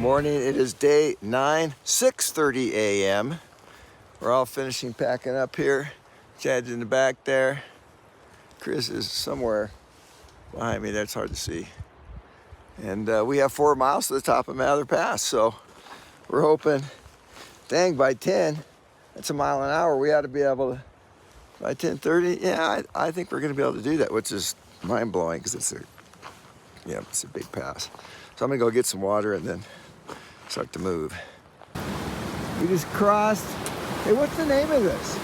Morning, it is day 9, 6:30 a.m. We're all finishing packing up here. Chad's in the back there. Chris is somewhere behind me there, it's hard to see. And we have 4 miles to the top of Muir Pass, so we're hoping, dang, by 10, that's a mile an hour, we ought to be able to, by 10:30, yeah, I think we're gonna be able to do that, which is mind-blowing because it's a big pass. So I'm gonna go get some water and then start to move. We just crossed. Hey, what's the name of this?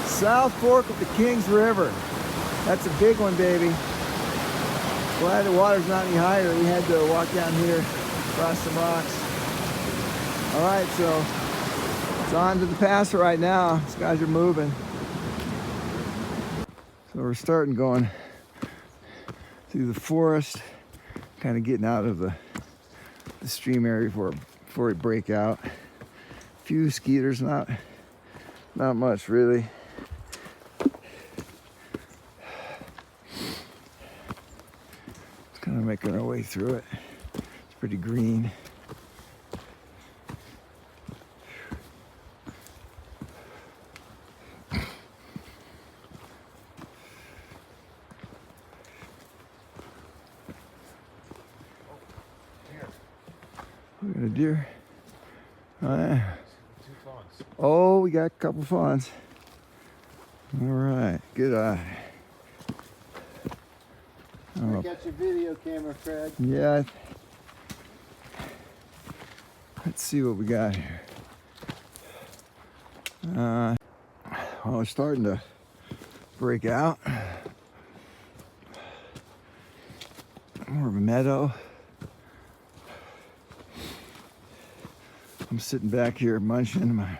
South Fork of the Kings River. That's a big one, baby. Glad the water's not any higher. We had to walk down here, across some rocks. All right, so it's on to the pass right now. These guys are moving. So we're starting going through the forest, kind of getting out of the stream area before we break out. A few skeeters, not much really. It's kind of making our way through it. It's pretty green. We got a deer. Oh, we got a couple fawns. All right, good eye. I got your video camera, Fred. Yeah. Let's see what we got here. Well, it's starting to break out. More of a meadow. I'm sitting back here munching my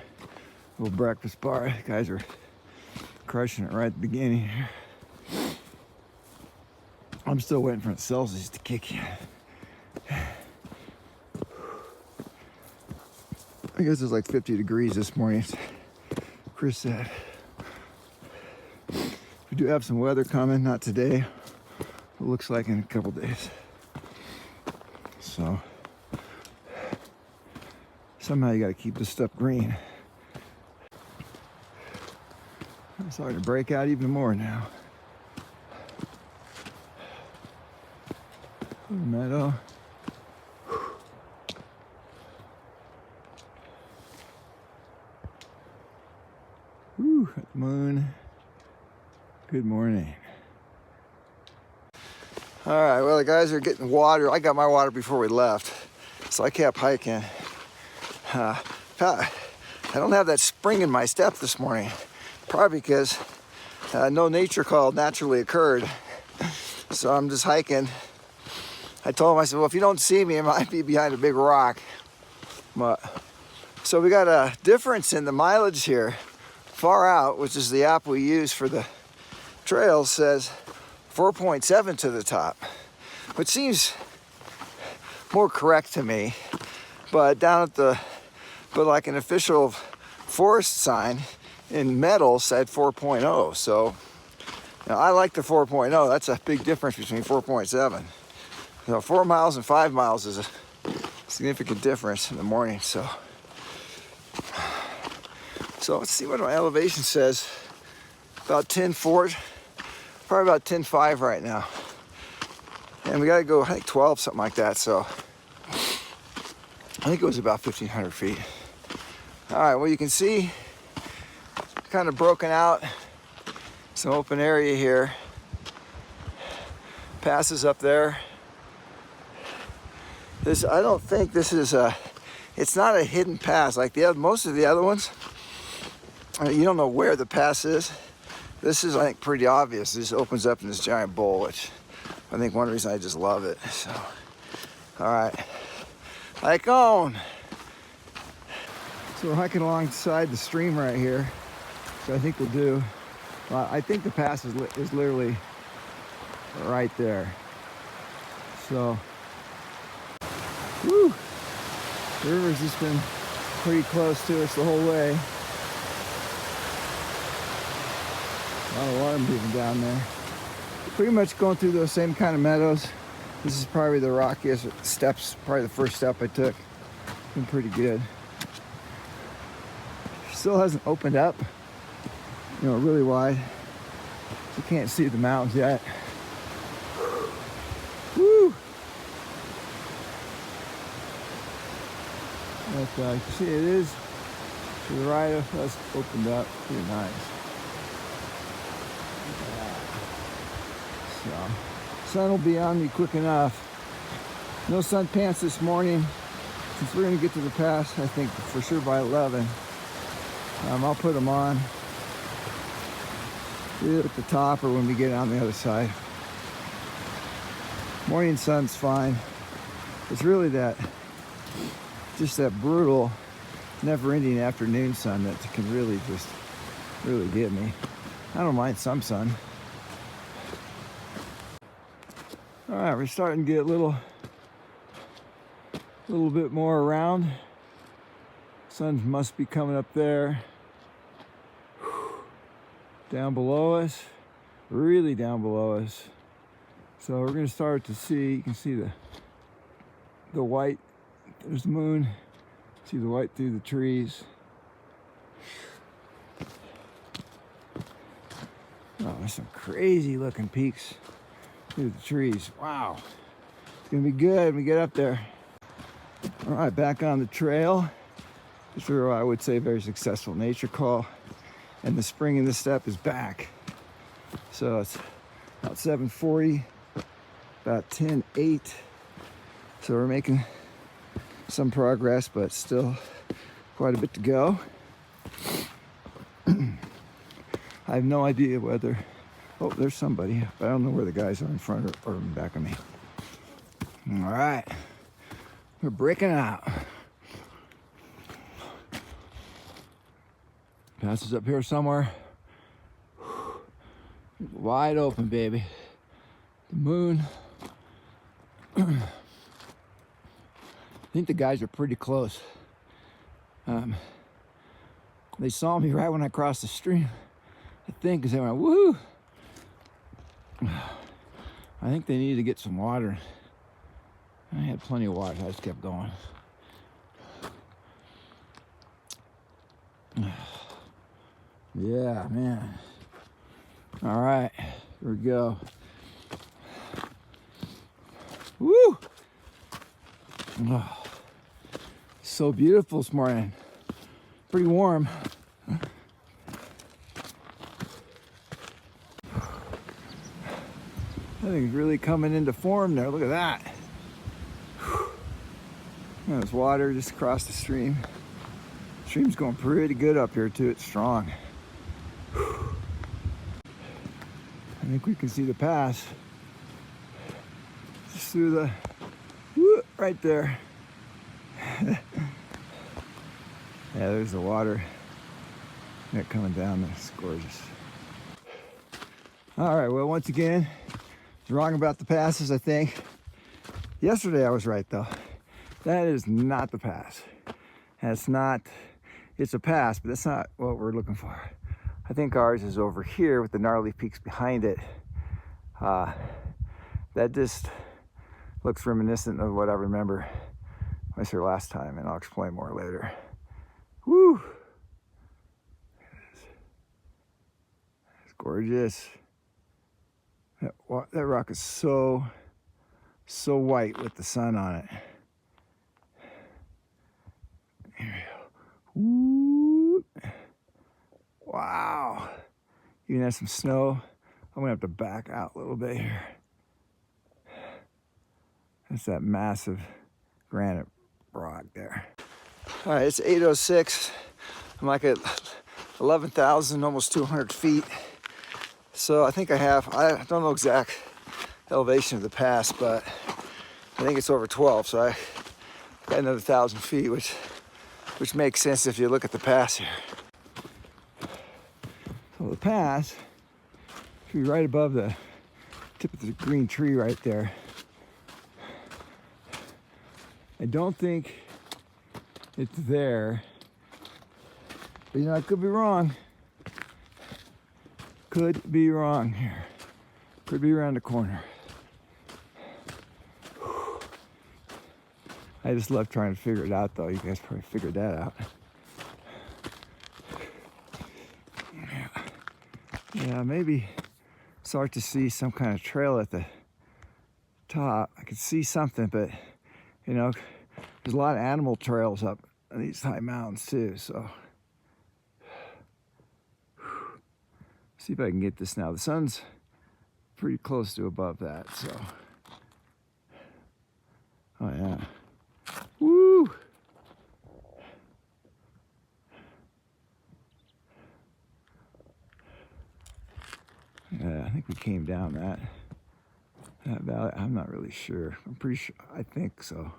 little breakfast bar. The guys are crushing it right at the beginning here. I'm still waiting for the Celsius to kick in. I guess it's like 50 degrees this morning, Chris said. We do have some weather coming, not today. It looks like in a couple days. So somehow you got to keep this stuff green. I'm starting to break out even more now. Little meadow. Whew, at the moon. Good morning. All right, well, the guys are getting water. I got my water before we left, so I kept hiking. I don't have that spring in my step this morning, probably because no nature call naturally occurred. So I'm just hiking. I told him, I said, well, if you don't see me, I might be behind a big rock. But so we got a difference in the mileage here. Far Out, which is the app we use for the trails, says 4.7 to the top, which seems more correct to me. But down at like an official forest sign in metal said 4.0. So now I like the 4.0. That's a big difference between 4.7. So 4 miles and 5 miles is a significant difference in the morning. So let's see what my elevation says. About 10.4, probably about 10.5 right now. And we gotta go, I think 12, something like that. So I think it was about 1,500 feet. All right, well, you can see kind of broken out, some open area here. Passes up there. I don't think this is it's not a hidden pass like most of the other ones. You don't know where the pass is. This is, I think, pretty obvious. This opens up in this giant bowl, which I think one reason I just love it. So, all right, hike on. So we're hiking alongside the stream right here. So I think we'll do. I think the pass is literally right there. So. Woo! The river's just been pretty close to us the whole way. A lot of water moving down there. Pretty much going through those same kind of meadows. This is probably the rockiest steps, probably the first step I took. Been pretty good. Still hasn't opened up, you know, really wide. You can't see the mountains yet. Woo! But you can see it is to the right of us opened up. Pretty nice. So, sun will be on me quick enough. No sun pants this morning. Since we're gonna get to the pass, I think for sure by 11. I'll put them on either at the top or when we get on the other side. Morning sun's fine. It's really just that brutal, never-ending afternoon sun that can really get me. I don't mind some sun. All right, we're starting to get a little bit more around. Sun must be coming up there. Down below us, really down below us. So we're gonna start to see, you can see the white, there's the moon. See the white through the trees. Oh, there's some crazy looking peaks through the trees. Wow, it's gonna be good when we get up there. All right, back on the trail. This is I would say a very successful nature call. And the spring in this step is back. So it's about 7:40, about 10:08. So we're making some progress, but still quite a bit to go. I have no idea whether, oh, there's somebody, but I don't know where the guys are in front or in back of me. All right, we're breaking out. Pass is up here somewhere. Wide open, baby. The moon. I think the guys are pretty close. They saw me right when I crossed the stream, I think, because they went, woo! I think they needed to get some water. I had plenty of water, so I just kept going. Yeah, man. All right, here we go. Woo! Oh, so beautiful this morning. Pretty warm. I think it's really coming into form there. Look at that. There's water just across the stream. The stream's going pretty good up here too. It's strong. I think we can see the pass just through the right there. Yeah, there's the water coming down. It's gorgeous. All right, well, once again, I was wrong about the passes, I think. Yesterday I was right though. That is not the pass. It's a pass, but that's not what we're looking for. I think ours is over here with the gnarly peaks behind it. That just looks reminiscent of what I remember I was here last time, and I'll explain more later. Woo! It's gorgeous. That rock is so white with the sun on it. Here we go. Woo! Wow. Even has some snow. I'm gonna have to back out a little bit here. That's that massive granite rock there. All right, it's 8:06. I'm like at 11,000, almost 200 feet. So I think I don't know exact elevation of the pass, but I think it's over 12. So I got another 1,000 feet, which makes sense if you look at the pass here. So the pass should be right above the tip of the green tree right there. I don't think it's there, but you know, I could be wrong. Could be wrong here. Could be around the corner. I just love trying to figure it out, though. You guys probably figured that out. Yeah, maybe start to see some kind of trail at the top. I could see something, but you know, there's a lot of animal trails up on these high mountains too. So, see if I can get this now. The sun's pretty close to above that, so. Oh yeah. Woo! Yeah, I think we came down that valley. I'm not really sure. I'm pretty sure. I think so.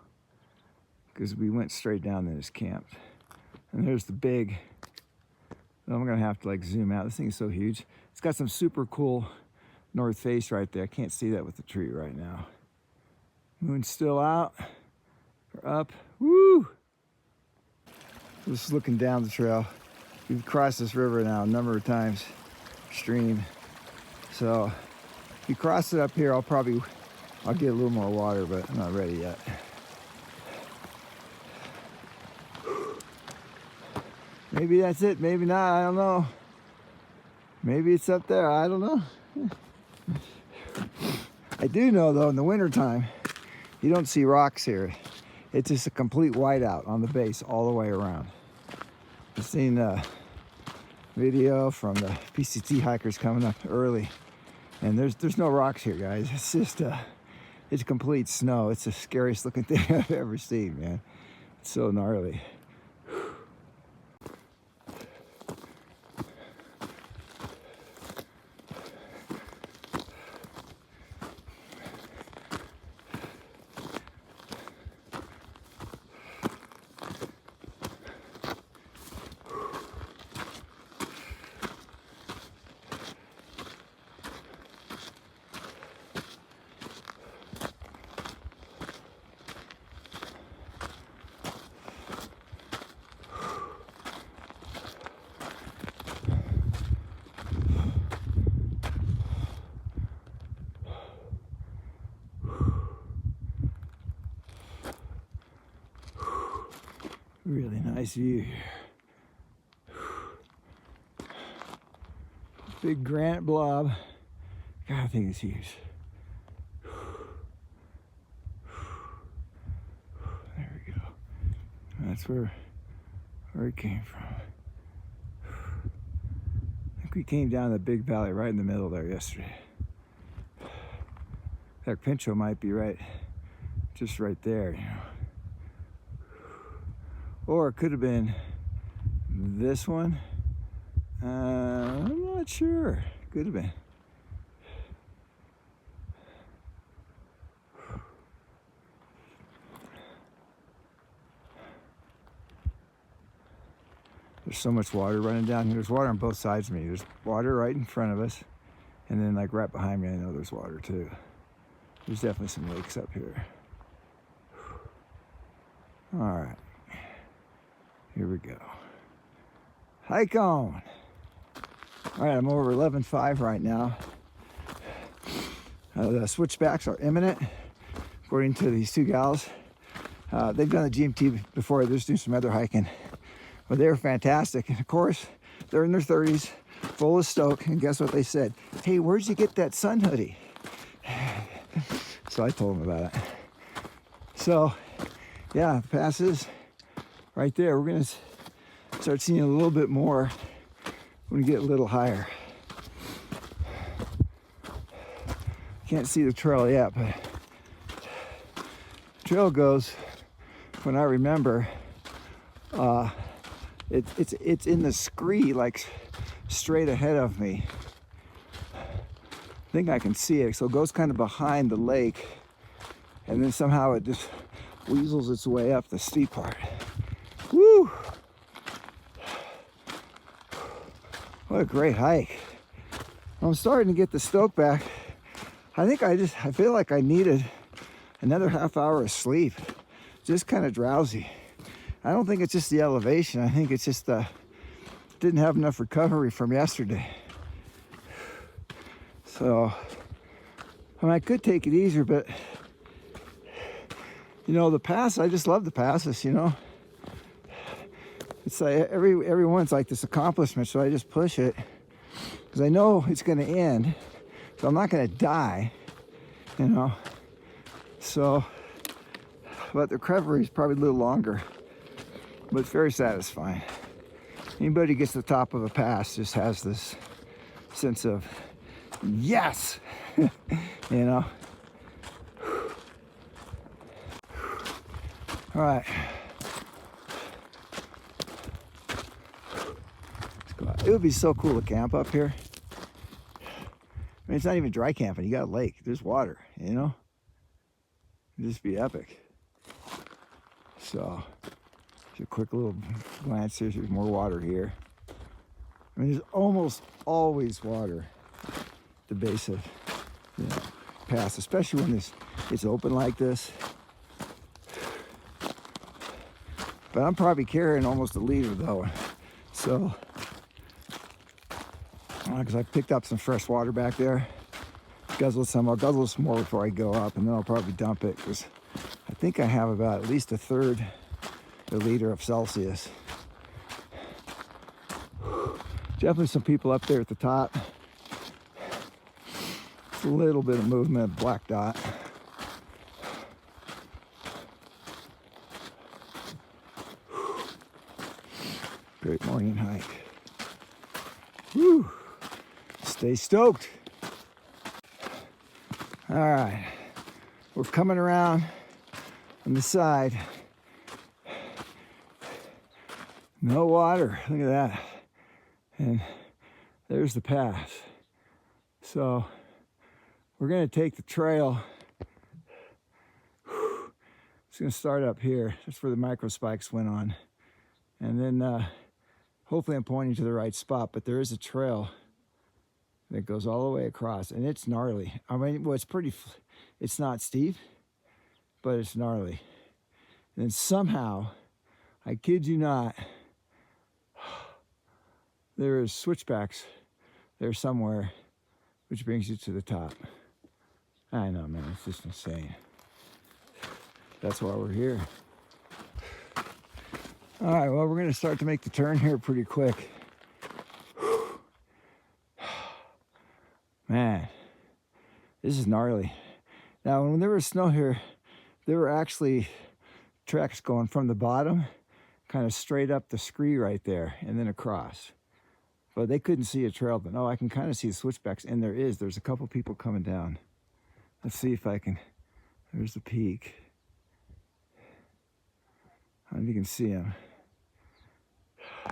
Because we went straight down and just camped. And there's the big. I'm gonna have to like zoom out. This thing is so huge. It's got some super cool north face right there. I can't see that with the tree right now. Moon's still out. We're up. Woo! Just looking down the trail. We've crossed this river now a number of times. Stream. So if you cross it up here, I'll get a little more water, but I'm not ready yet. Maybe that's it, maybe not, I don't know. Maybe it's up there, I don't know. I do know though, in the wintertime, you don't see rocks here. It's just a complete whiteout on the base all the way around. I've seen a video from the PCT hikers coming up early, and there's no rocks here, guys. It's just it's complete snow. It's the scariest looking thing I've ever seen, man. It's so gnarly. Really nice view here. Big granite blob. God, I think it's huge. There we go. That's where it came from. I think we came down the big valley right in the middle there yesterday. That Pincho might be just right there, you know. Or it could have been this one. I'm not sure. Could have been. There's so much water running down here. There's water on both sides of me. There's water right in front of us. And then like right behind me, I know there's water too. There's definitely some lakes up here. All right. Here we go. Hike on. All right, I'm over 11.5 right now. The switchbacks are imminent, according to these two gals. They've done the JMT before. They're just doing some other hiking, but they're fantastic. And of course, they're in their 30s, full of stoke. And guess what they said? Hey, where'd you get that sun hoodie? So I told them about it. So, yeah, the pass is right there. We're gonna start seeing a little bit more when we get a little higher. Can't see the trail yet, but the trail goes, when I remember, it's in the scree, like straight ahead of me. I think I can see it. So it goes kind of behind the lake, and then somehow it just weasels its way up the steep part. Woo! What a great hike. I'm starting to get the stoke back. I feel like I needed another half hour of sleep. Just kind of drowsy. I don't think it's just the elevation. I think it's just didn't have enough recovery from yesterday. So, I mean, I could take it easier, but You know, the pass, I just love the passes, you know. It's like every one's like this accomplishment, so I just push it because I know it's going to end, so I'm not going to die, you know. So, but the recovery is probably a little longer, but it's very satisfying. Anybody who gets to the top of a pass just has this sense of yes, you know. All right. It would be so cool to camp up here. I mean, it's not even dry camping. You got a lake. There's water, you know? It'd just be epic. So, just a quick little glance here. There's more water here. I mean, there's almost always water at the base of, you know, pass, especially when it's open like this. But I'm probably carrying almost a liter though. So, because I picked up some fresh water back there. Guzzle some. I'll guzzle some more before I go up, and then I'll probably dump it because I think I have about at least a third a liter of Celsius. Definitely some people up there at the top. It's a little bit of movement, black dot. Great morning hike. Woo! Stay stoked. All right, we're coming around on the side. No water, look at that. And there's the pass. So we're gonna take the trail. It's gonna start up here. That's where the micro spikes went on. And then hopefully I'm pointing to the right spot, but there is a trail that goes all the way across, and it's gnarly. I mean, well, it's not steep, but it's gnarly. And then somehow, I kid you not, there is switchbacks there somewhere, which brings you to the top. I know, man, it's just insane. That's why we're here. All right, well, we're gonna start to make the turn here pretty quick. Man, this is gnarly. Now, when there was snow here, there were actually tracks going from the bottom, kind of straight up the scree right there, and then across. But they couldn't see a trail, but no, I can kind of see the switchbacks, and there's a couple people coming down. Let's see if I can, there's the peak. I don't know if you can see them. I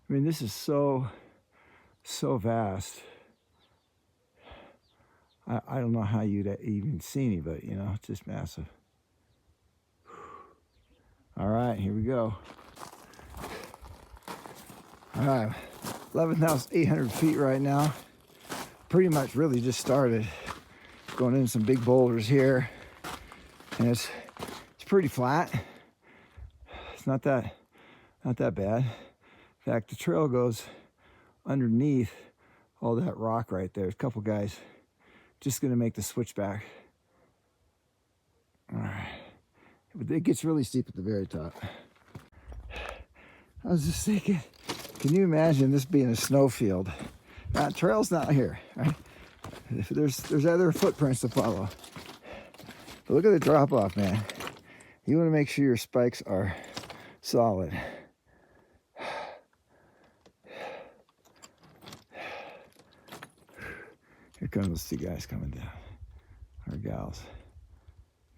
mean, this is so vast. I don't know how you'd even see any, but you know, it's just massive. All right, here we go. All right, 11,800 feet right now. Pretty much really just started. Going in some big boulders here. And it's pretty flat. It's not that bad. In fact, the trail goes underneath all that rock right there. There's a couple guys just gonna make the switchback. All right, but it gets really steep at the very top. I was just thinking, can you imagine this being a snowfield? Now, trail's not here, right? There's other footprints to follow. But look at the drop off, man. You wanna make sure your spikes are solid. Here come those two guys coming down, or gals.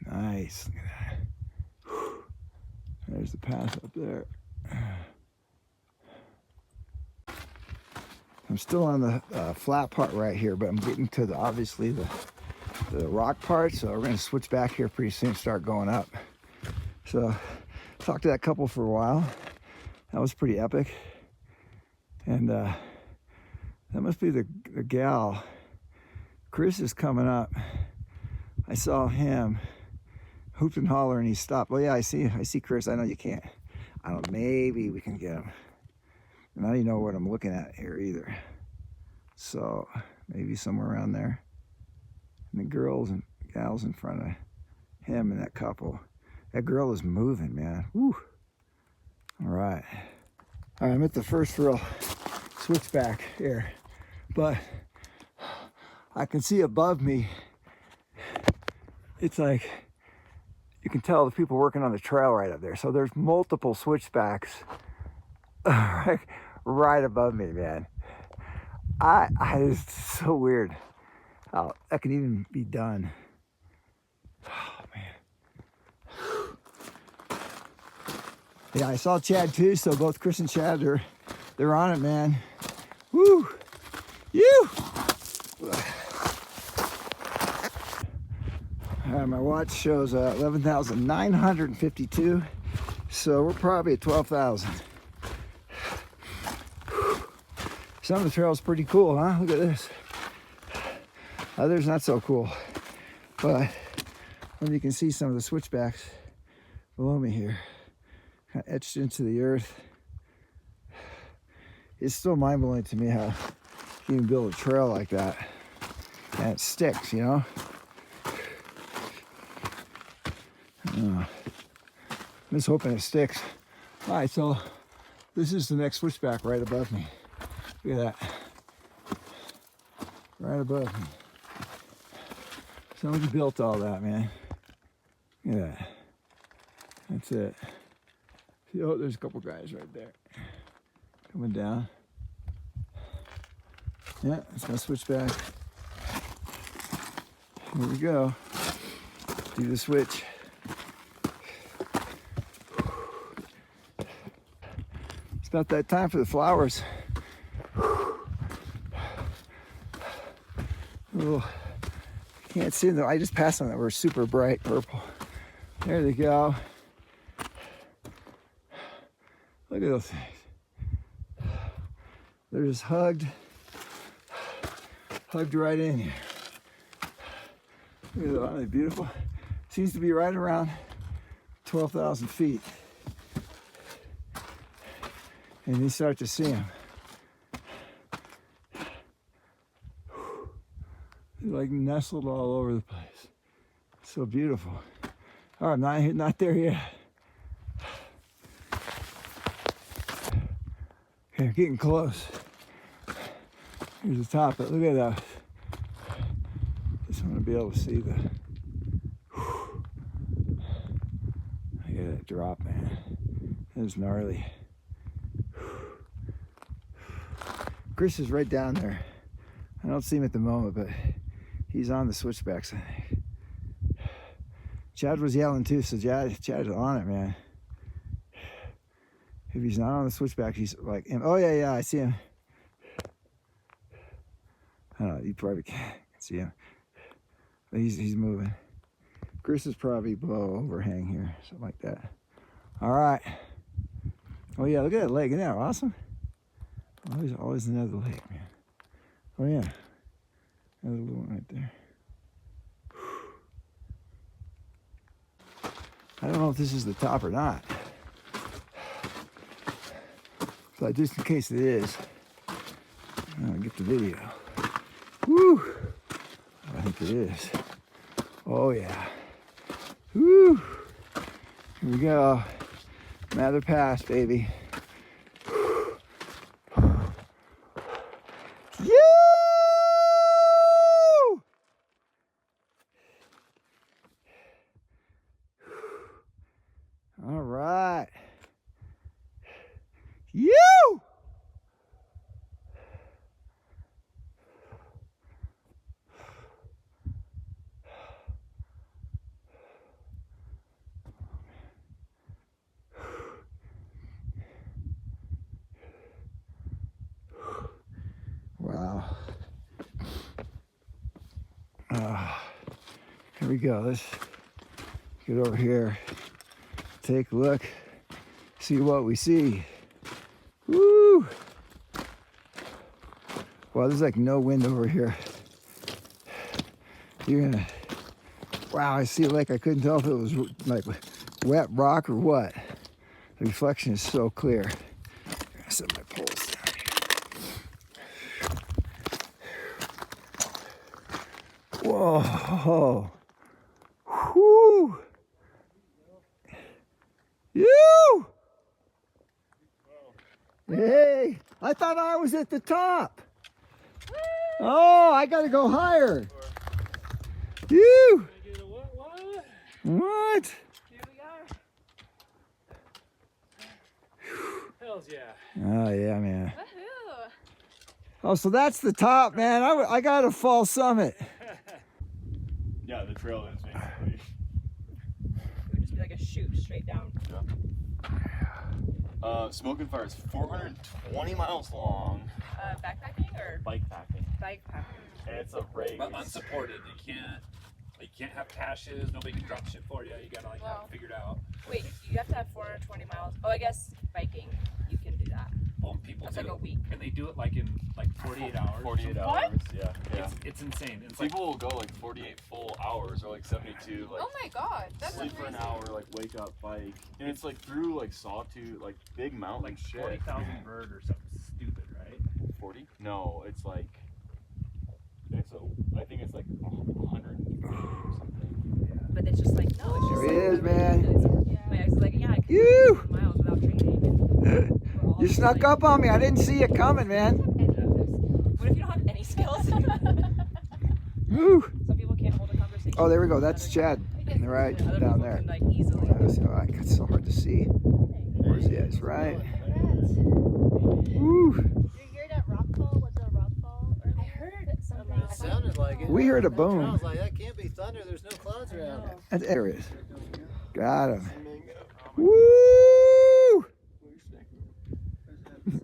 Nice, look at that. There's the path up there. I'm still on the flat part right here, but I'm getting to obviously the rock part, so we're gonna switch back here pretty soon and start going up. So, talked to that couple for a while. That was pretty epic. And that must be the gal. Chris is coming up. I saw him hooped and holler and he stopped. Well, yeah, I see Chris. I know you can't. I don't know, maybe we can get him. And I don't even know what I'm looking at here either. So maybe somewhere around there. And the girls and gals in front of him and that couple. That girl is moving, man. Woo. All right. All right, I'm at the first real switchback here, but I can see above me, it's like, you can tell the people working on the trail right up there. So there's multiple switchbacks right above me, man. It's so weird how that can even be done. Oh, man. Yeah, I saw Chad too, so both Chris and Chad, they're on it, man. Woo! You! My watch shows 11,952, so we're probably at 12,000. Some of the trail's pretty cool, huh? Look at this. Others not so cool, but you can see some of the switchbacks below me here, kind of etched into the earth. It's still mind-blowing to me how you can build a trail like that, and it sticks, you know? I'm just hoping it sticks. All right, so this is the next switchback right above me. Look at that. Right above me. Somebody built all that, man. Look at that. That's it. See, oh, there's a couple guys right there. Coming down. Yeah, that's my switchback. Here we go. Do the switch. It's about that time for the flowers. Oh, can't see them. I just passed them that were super bright purple. There they go. Look at those things. They're just hugged right in here. Look at that, aren't they beautiful? Seems to be right around 12,000 feet. And you start to see them. They're like nestled all over the place. So beautiful. All right, I'm not there yet. Okay, getting close. Here's the top, but look at that. Just want to be able to see the. Look at that drop, man. That is gnarly. Chris is right down there. I don't see him at the moment, but he's on the switchbacks, I think. Chad was yelling too, so Chad's on it, man. If he's not on the switchback, he's like, oh yeah, I see him. I don't know, you probably can't see him. But he's moving. Chris is probably below overhang here, something like that. All right. Oh yeah, look at that leg. Isn't that awesome? Always another leg, man. Oh yeah. Another little one right there. I don't know if this is the top or not. But just in case it is, I'll get the video. Woo! I think it is. Oh yeah. Woo! Here we go. Muir Pass, baby. You! All right. You! Wow. Here we go. Let's get over here. Take a look. See what we see. Woo! Wow, there's like no wind over here. Wow, I see a lake. I couldn't tell if it was like wet rock or what. The reflection is so clear. I'm gonna set my poles down here. Whoa. Whoo. You! Hey, I thought I was at the top. Oh, I gotta go higher. You! What? Here we are. Hells yeah. Oh yeah, man. Woohoo! Oh, so that's the top, man. I got a fall summit. Yeah, the trail is basically. It would just be like a chute straight down. Smoking Fire is 420 miles long. Backpacking or Bike packing. bike packing? And it's a race. But unsupported. You can't have caches. Nobody can drop shit for you. You gotta like have Wow. it figured out. Wait, you have to have 420 miles. Oh, I guess biking, you can do that. Well, people That's do like a it. week. And they do it like in 48 hours. 48 What? hours. Yeah. Yeah. It's insane. It's like People will go like 48 full hours or like 72. Like Oh my god, that's sleep for an hour, like wake up, bike, and it's like through like sawtooth, like big mountain like shit. 40,000 bird or something stupid, right? 40? No, it's like I think it's like 150 or something. But it's just like, no, it's just There like. he is, man. Wait, I was like, yeah, I can You! do miles without training. We're all You just snuck like, up on me. I didn't see you coming, man. What if you don't have any skills? Woo. Some people can't hold a conversation. Oh, there we go. That's Chad. Right Other down people there. can, like, easily. It's so hard to see. Where's he at? It's right. Woo. You heard that rock fall? Was it a rock fall? I heard something. It sounded like it. We heard a I boom. was like, that can't be thunder. There's no clouds around it. There it is. Got him. Woo!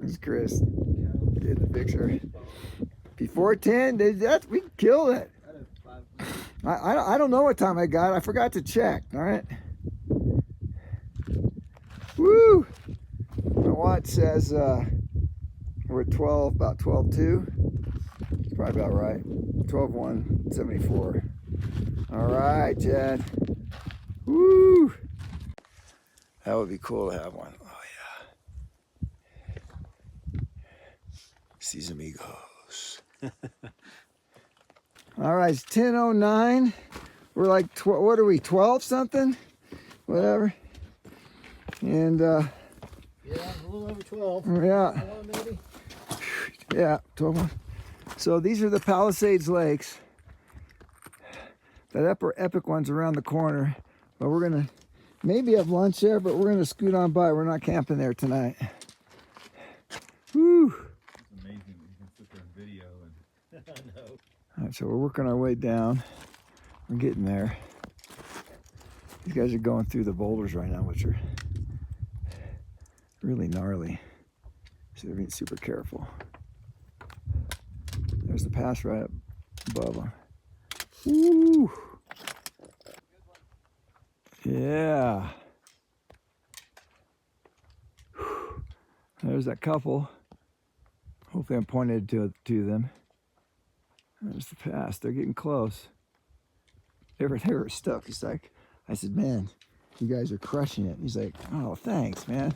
It's Chris. Get the picture. Before 10, we killed it. I don't know what time I got. I forgot to check. All right. Woo! My watch says we're at 12, about 12:02. It's probably about right. 12:174. All right, Chad. Woo! That would be cool to have one. Oh yeah. Sis amigos. All right, it's 10:09. We're like, what are we, 12 something? Whatever. And Yeah, a little over 12. yeah, 12 maybe. yeah, 12. So these are the Palisades Lakes. That upper epic one's around the corner. But we're gonna maybe have lunch there, but we're gonna scoot on by. We're not camping there tonight. Woo! It's amazing that you can sit there and video and I know. All right, so we're working our way down. We're getting there. These guys are going through the boulders right now, which are really gnarly. So they're being super careful. There's the pass right up above them. Woo! Yeah. There's that couple. Hopefully I'm pointed to them. There's the pass. They're getting close. They were stuck. He's like, I said, man, you guys are crushing it. He's like, oh, thanks, man.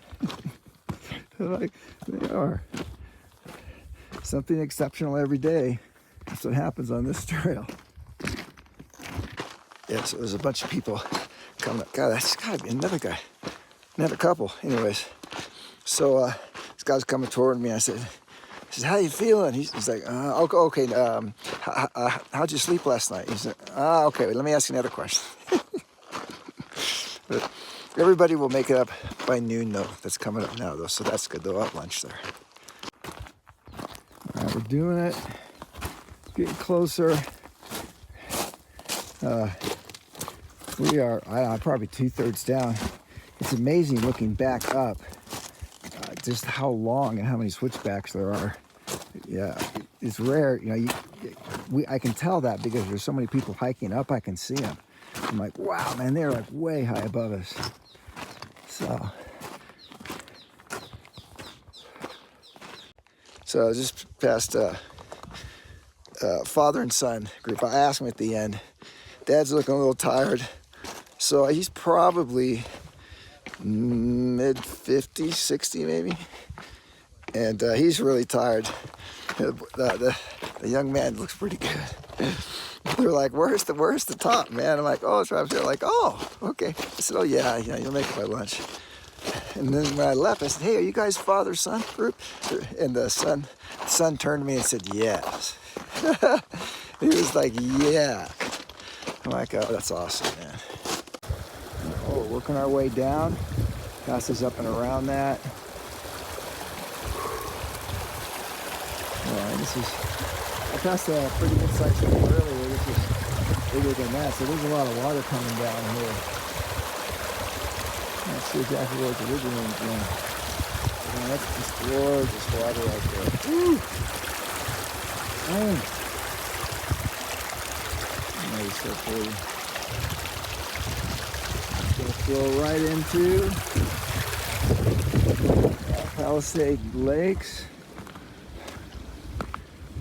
They're like, they are. Something exceptional every day. That's what happens on this trail. Yeah, so there's a bunch of people coming up. God, that's gotta be another guy. Another couple. Anyways, so this guy's coming toward me. I said, how you feeling? He's like, okay. How'd you sleep last night? He said, okay. Let me ask you another question. But everybody will make it up by noon, though. That's coming up now, though. So that's good. They'll have lunch there. All right, we're doing it. Getting closer. We are, probably 2/3 down. It's amazing looking back up, just how long and how many switchbacks there are. Yeah, it's rare. You know, I can tell that because there's so many people hiking up. I can see them. I'm like, wow, man, they're like way high above us. So I just past father and son group. I asked him at the end. Dad's looking a little tired, so he's probably mid 50s, 60 maybe, and he's really tired. The young man looks pretty good. They're like, where's the top, man? I'm like, oh, it's right up there. Like, oh, okay. I said, oh yeah, you'll make it by lunch. And then when I left, I said, "Hey, are you guys father-son group?" And the son turned to me and said, "Yes." He was like, "Yeah." I'm like, "Oh, that's awesome, man." Oh, working our way down. Passes up and around that. I passed a pretty good sized stream earlier. This is bigger than that, so there's a lot of water coming down here. Let's see exactly where it's originating from. Man, that's just gorgeous water right there. Woo! Oh, that is so pretty. It's going to flow right into Palisade Lakes.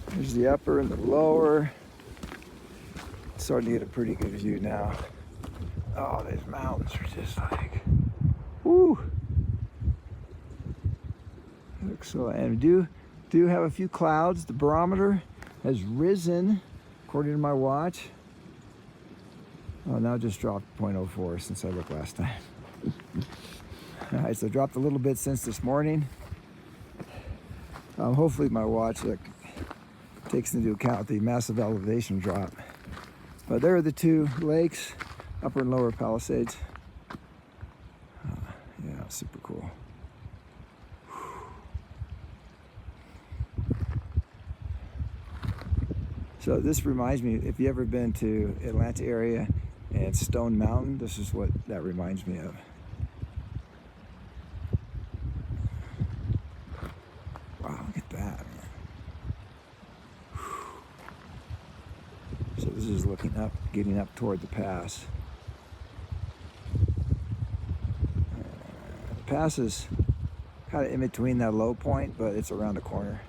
There's the upper and the lower. It's starting to get a pretty good view now. Oh, these mountains are just like, whoo! Looks so, and we do have a few clouds. The barometer has risen, according to my watch. Oh, now it just dropped 0.04 since I looked last time. All right, so dropped a little bit since this morning. Hopefully my watch takes into account the massive elevation drop. But there are the two lakes, Upper and Lower Palisades. Yeah, super cool. So this reminds me, if you ever been to Atlanta area and Stone Mountain, this is what that reminds me of. Wow, look at that, man. So this is looking up, getting up toward the pass. The pass is kind of in between that low point, but it's around the corner.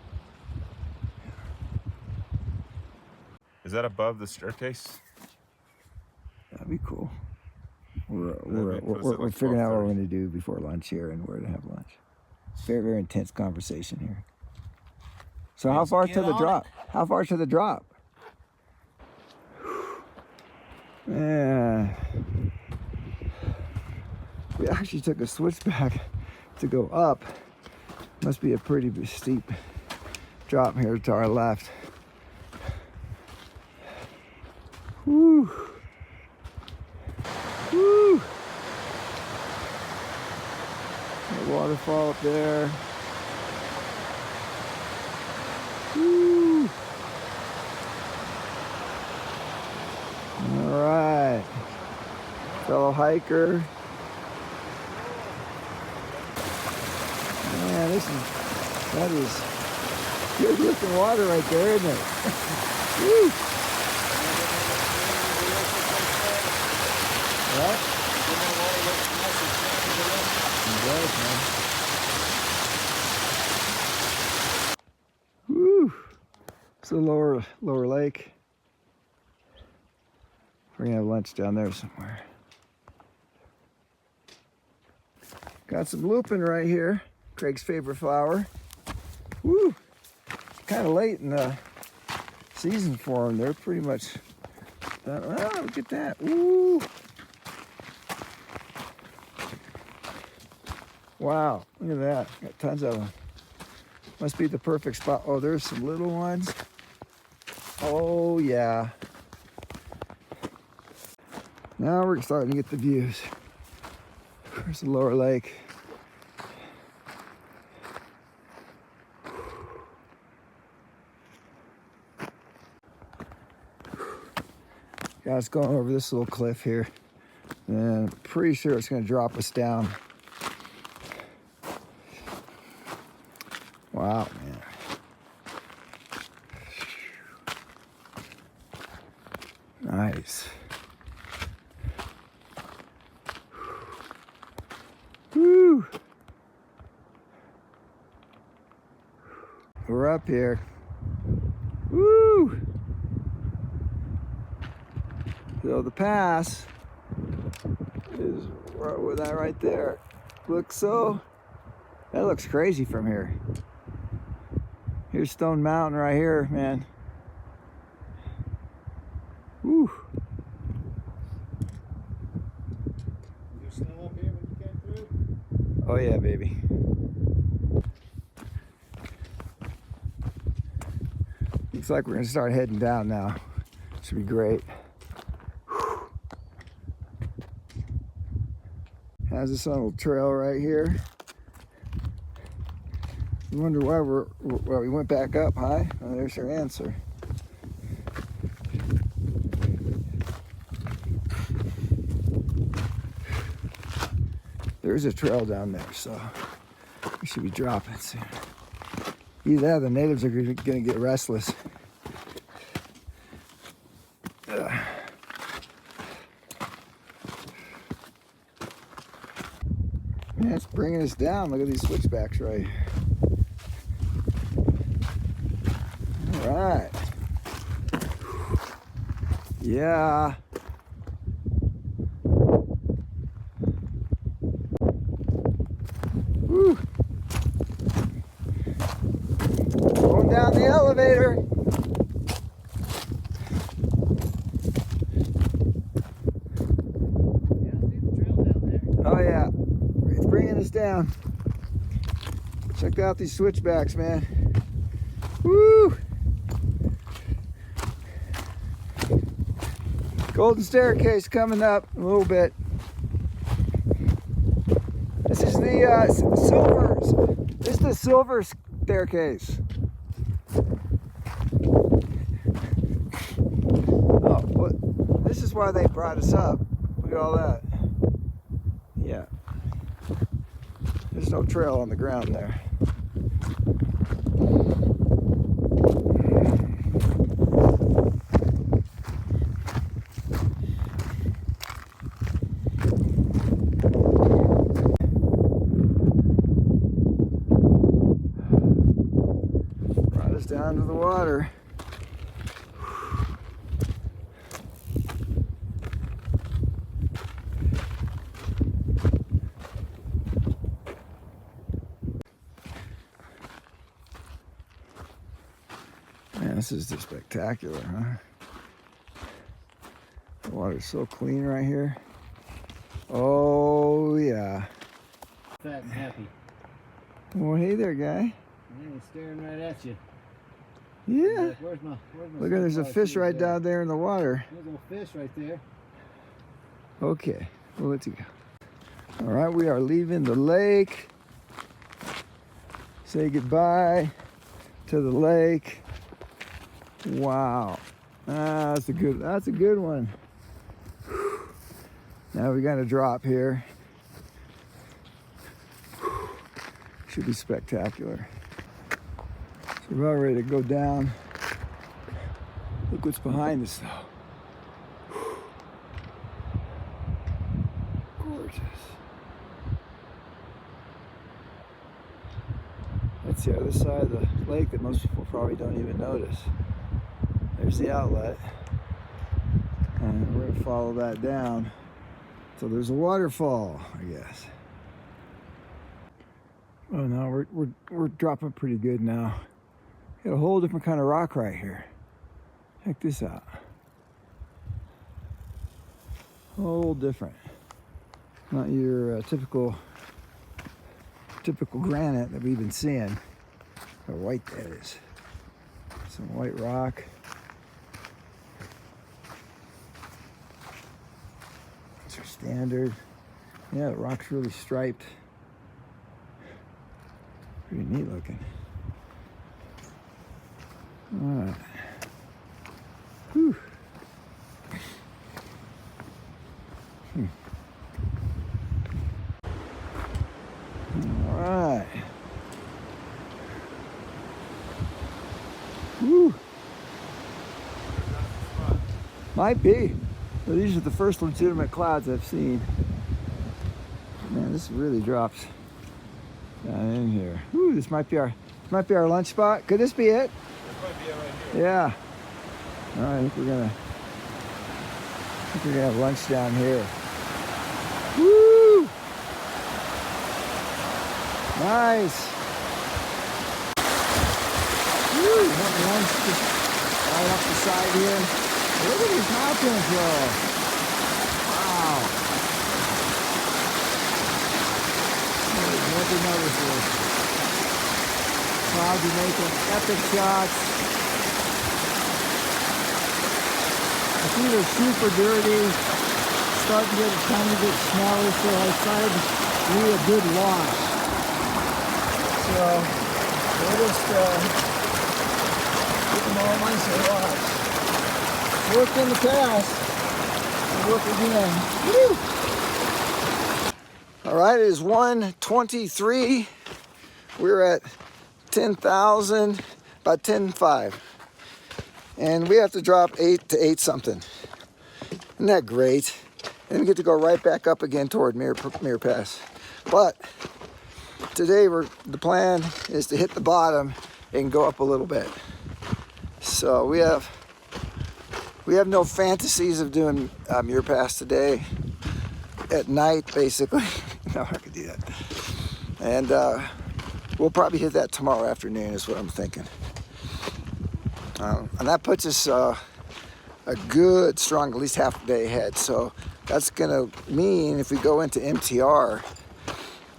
Is that above the staircase? That'd be cool. We're like figuring out what we're 12:30. going to do before lunch here and where to have lunch. Very, very intense conversation here. So how far to the drop? How far to the drop? Yeah. We actually took a switchback to go up. Must be a pretty steep drop here to our left. Woo! Woo! The waterfall up there. Woo! All right, fellow hiker. Man, that is good looking water right there, isn't it? Woo! What? It does, man. Woo! It's the lower lake. We're gonna have lunch down there somewhere. Got some lupin right here. Craig's favorite flower. Woo! Kind of late in the season for them. They're pretty much. Oh, look at that! Woo! Wow! Look at that. Got tons of them. Must be the perfect spot. Oh, there's some little ones. Oh yeah. Now we're starting to get the views. There's the lower lake. Guys, going over this little cliff here, and I'm pretty sure it's going to drop us down. Wow, man. Nice. Woo! We're up here. Woo! So the pass is with that right there. That looks crazy from here. Here's Stone Mountain right here, man. Woo! Is there snow up here when you came through? Oh Oh yeah, baby. Looks like we're gonna start heading down now. Should be great. Has this little trail right here. You wonder why we went back up high? Well, there's your answer. There's a trail down there, so we should be dropping soon. Either that or the natives are gonna get restless. Man, it's bringing us down. Look at these switchbacks right here. All right. Yeah. Woo. Going down the elevator. Yeah, I see the trail down there. Oh yeah. It's bringing us down. Check out these switchbacks, man. Woo! Golden staircase coming up a little bit. This is the silver. This is the silver staircase. Oh, what? This is why they brought us up. Look at all that. Yeah. There's no trail on the ground there. Brought us down to the water. Man, this is just spectacular, huh? The water's so clean right here. Oh, yeah. Fat and happy. Well, hey there, guy. And he's staring right at you. Yeah. Like, where's my Look, there's a sunflower fish seeds right at? down there in the water. There's a little fish right there. Okay, we'll let you go. All right, we are leaving the lake. Say goodbye to the lake. Wow, that's a good one. Now we got to drop here. Should be spectacular. So we're about ready to go down. Look what's behind us though. Gorgeous. That's the other side of the lake that most people probably don't even notice. There's the outlet. And we're gonna follow that down. So there's a waterfall, I guess. Oh no, we're dropping pretty good now. Got a whole different kind of rock right here. Check this out. Whole different. Not your typical granite that we've been seeing. How white that is. Some white rock. It's our standard. Yeah, the rock's really striped. Pretty neat looking. All right. Whew. All right. Whew. Might be. But these are the first legitimate clouds I've seen. Man, this really drops down in here. Ooh, this might be our lunch spot. Could this be it? This might be it right here. Yeah. All right, I think we're gonna have lunch down here. Woo! Nice. Woo! Having lunch just right up the side here. Look at these mountains, though. Wow. Holy I'll be making epic shots. It's either super dirty, starting to get a tiny bit smelly, so I decided to do a good wash. So we'll just get them all nice and washed. Worked in the past, work again. Woo! All right, it is 1:23. We're at 10,000, about 10.5. And we have to drop 8 to 8 something. Isn't that great? And we get to go right back up again toward Muir Pass. But today the plan is to hit the bottom and go up a little bit. So we have no fantasies of doing Muir Pass today at night, basically. No, I could do that. And we'll probably hit that tomorrow afternoon is what I'm thinking. And that puts us a good, strong, at least half a day ahead. So that's gonna mean if we go into MTR,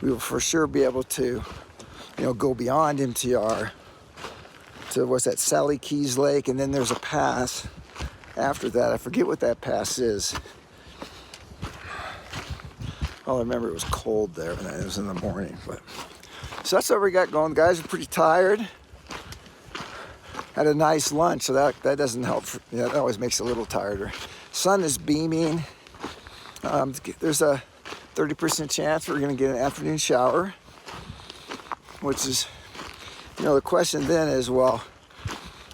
we will for sure be able to, go beyond MTR to, what's that, Sally Keys Lake, and then there's a pass after that. I forget what that pass is. Oh, I remember it was cold there, and it was in the morning. But so that's what we got going. The guys are pretty tired. Had a nice lunch, so that doesn't help. That always makes it a little tireder. Sun is beaming. There's a 30% chance we're going to get an afternoon shower, which is, the question then is, well,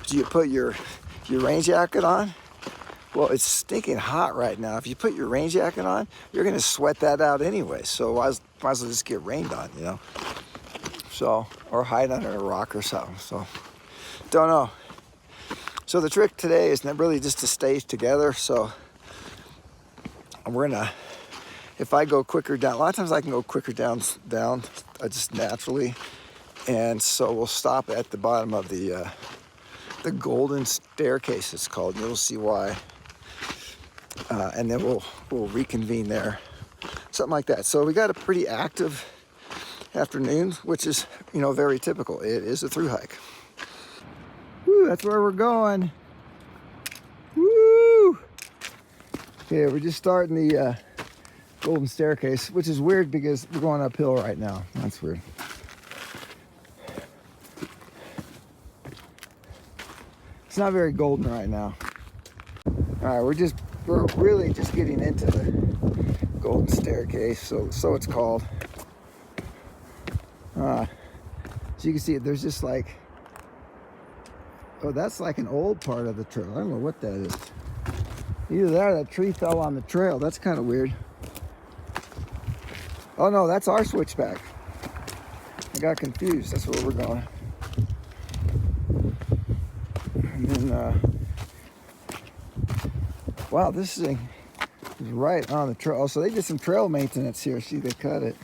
do you put your rain jacket on? Well, it's stinking hot right now. If you put your rain jacket on, you're going to sweat that out anyway. So might as well just get rained on, So, or hide under a rock or something. So, don't know. So the trick today is not really just to stay together. So we're gonna, if I go quicker down, a lot of times I can go quicker down just naturally. And so we'll stop at the bottom of the golden staircase, it's called. You'll see why. And then we'll reconvene there, something like that. So we got a pretty active afternoon, which is very typical. It is a through hike. Woo, that's where we're going. Woo! Okay, we're just starting the golden staircase, which is weird because we're going uphill right now. That's weird. It's not very golden right now. All right, we're really just getting into the golden staircase, so it's called. So you can see there's just like, oh, that's like an old part of the trail. I don't know what that is. Either that or that tree fell on the trail. That's kind of weird. Oh no, that's our switchback. I got confused. That's where we're going. And then, wow, this thing is right on the trail. Oh, so they did some trail maintenance here. See, they cut it.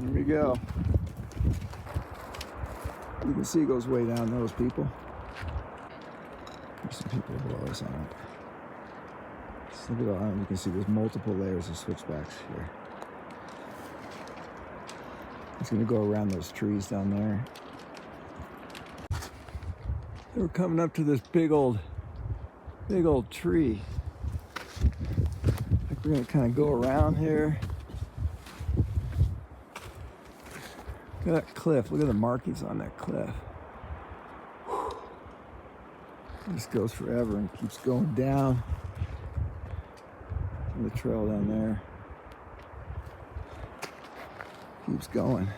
Here we go. You can see it goes way down those people. There's some people below us on it. Just look at all, you can see there's multiple layers of switchbacks here. It's gonna go around those trees down there. We're coming up to this big old tree. I think we're gonna kind of go around here. Look at that cliff. Look at the markings on that cliff. It just goes forever and keeps going down. The trail down there keeps going.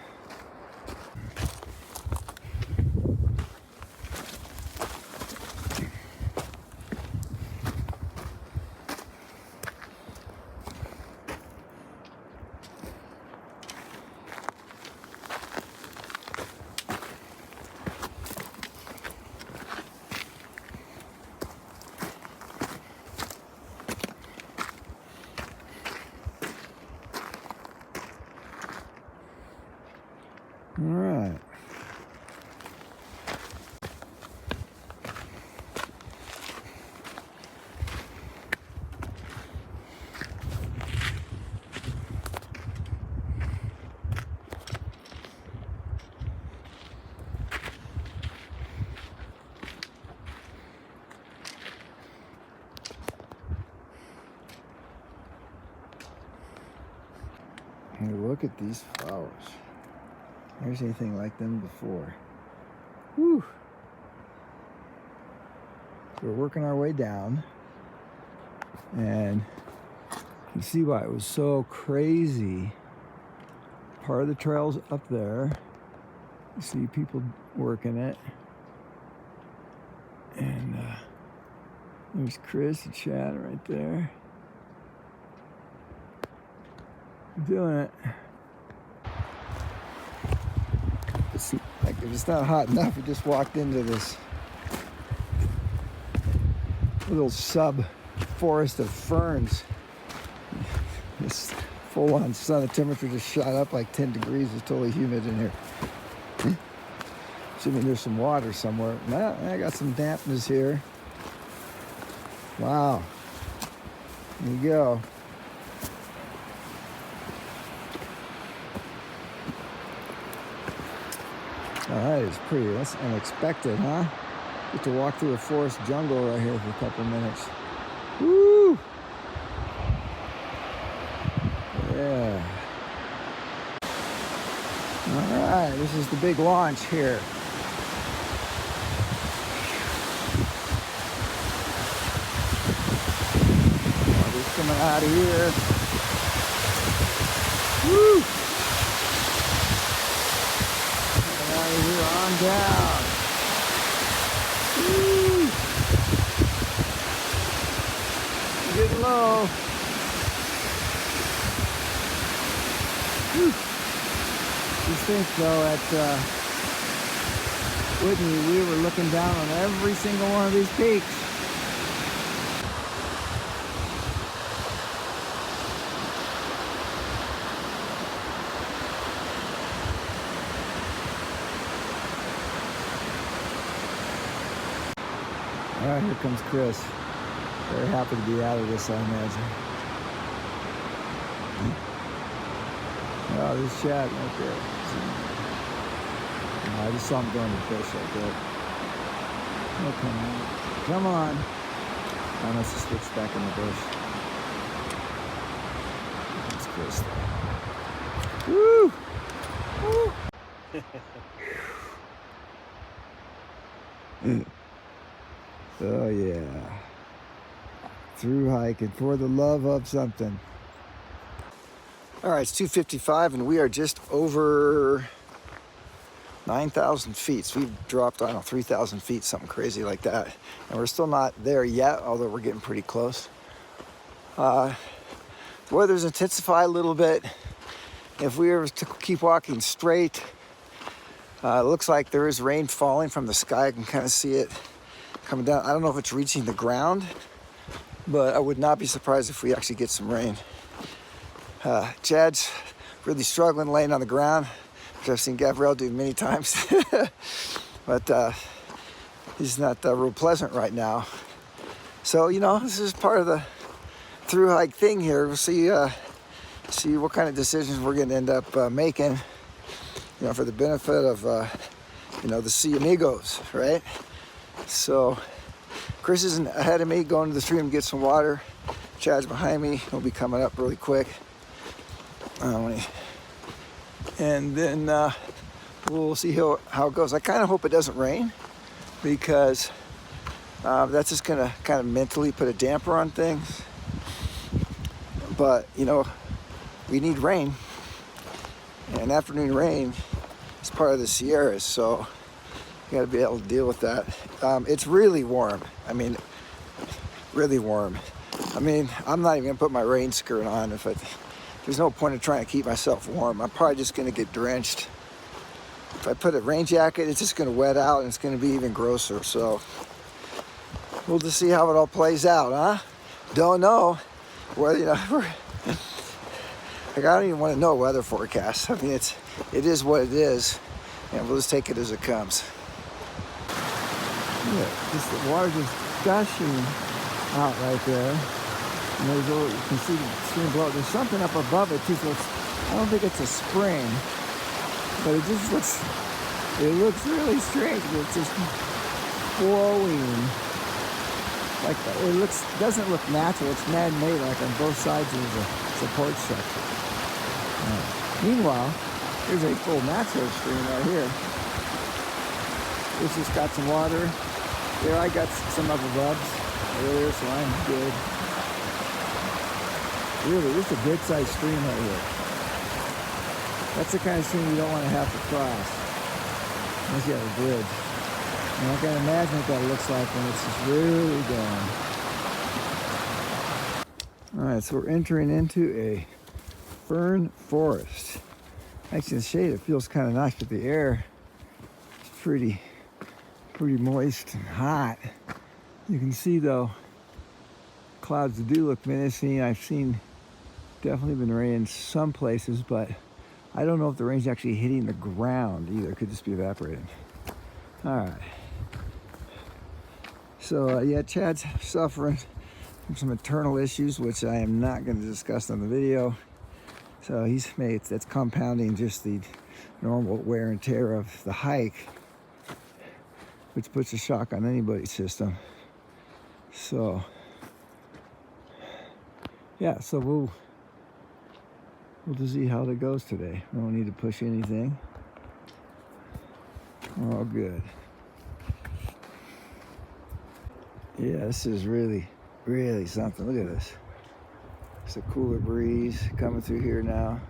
And look at these flowers. Never seen anything like them before. Whew. So we're working our way down, and you can see why it was so crazy. Part of the trail's up there. You see people working it. And there's Chris and Chad right there. Doing it. It's like if it's not hot enough, we just walked into this little sub forest of ferns. This full-on sun, the temperature just shot up like 10 degrees. It's totally humid in here. Assuming there's some water somewhere. Nah, I got some dampness here. Wow. There you go. Oh, that is pretty. That's unexpected, huh? Get to walk through a forest jungle right here for a couple minutes. Woo! Yeah. All right, this is the big launch here. Water's coming out of here. Woo! Coming out of here on down. Woo! Getting low. Woo! Just think though, at Whitney, we were looking down on every single one of these peaks. All right, here comes Chris. Very happy to be out of this, I imagine. Oh, there's Chad right there. Oh, I just saw him going to the bush like that. Oh, come on. Come on. I must have switched back in the bush. That's Chris there. Woo! Woo! Oh, yeah. Through hiking for the love of something. All right, it's 2:55 and we are just over 9,000 feet. So we've dropped, I don't know, 3,000 feet, something crazy like that. And we're still not there yet, although we're getting pretty close. The weather's intensified a little bit. If we were to keep walking straight, it looks like there is rain falling from the sky. I can kind of see it coming down. I don't know if it's reaching the ground, but I would not be surprised if we actually get some rain. Chad's really struggling laying on the ground, which I've seen Gabrielle do many times. But he's not real pleasant right now. So, you know, this is part of the through hike thing here. We'll see what kind of decisions we're going to end up making, you know, for the benefit of, you know, the sea amigos, right? So Chris is ahead of me going to the stream to get some water. Chad's behind me. He'll be coming up really quick. And then we'll see how it goes. I kind of hope it doesn't rain, because that's just gonna kind of mentally put a damper on things. But you know, we need rain, and afternoon rain is part of the Sierras, so you got to be able to deal with that. It's really warm. I mean, really warm. I mean, I'm not even gonna put my rain skirt on if there's no point in trying to keep myself warm. I'm probably just gonna get drenched. If I put a rain jacket, it's just gonna wet out and it's gonna be even grosser. So we'll just see how it all plays out, huh? Don't know. Well, you know, like, I don't even want to know weather forecasts. I mean, it is what it is, and we'll just take it as it comes. Yeah, just the water just gushing out right there. And there's a little, you can see the stream below. There's something up above it too, so I don't think it's a spring, but it just looks really strange. It's just flowing. Like, it doesn't look natural. It's man-made, like on both sides of the support structure. Meanwhile, here's a full natural stream right here. This just got some water. There I got some of the rubs earlier, so I'm good. Really, this is a good sized stream right here. That's the kind of stream you don't want to have to cross unless you have a bridge. And I can imagine what that looks like when it's just really going. All right, so we're entering into a fern forest. Actually, the shade, it feels kind of nice, but the air is pretty moist and hot. You can see though, clouds do look menacing. I've seen definitely been raining some places, but I don't know if the rain's actually hitting the ground either. It could just be evaporating. All right. So yeah, Chad's suffering from some internal issues, which I am not going to discuss on the video. So that's compounding just the normal wear and tear of the hike, which puts a shock on anybody's system. So yeah, so we'll just see how it goes today. We don't need to push anything. All good. Yeah, this is really something. Look at this. It's a cooler breeze coming through here now.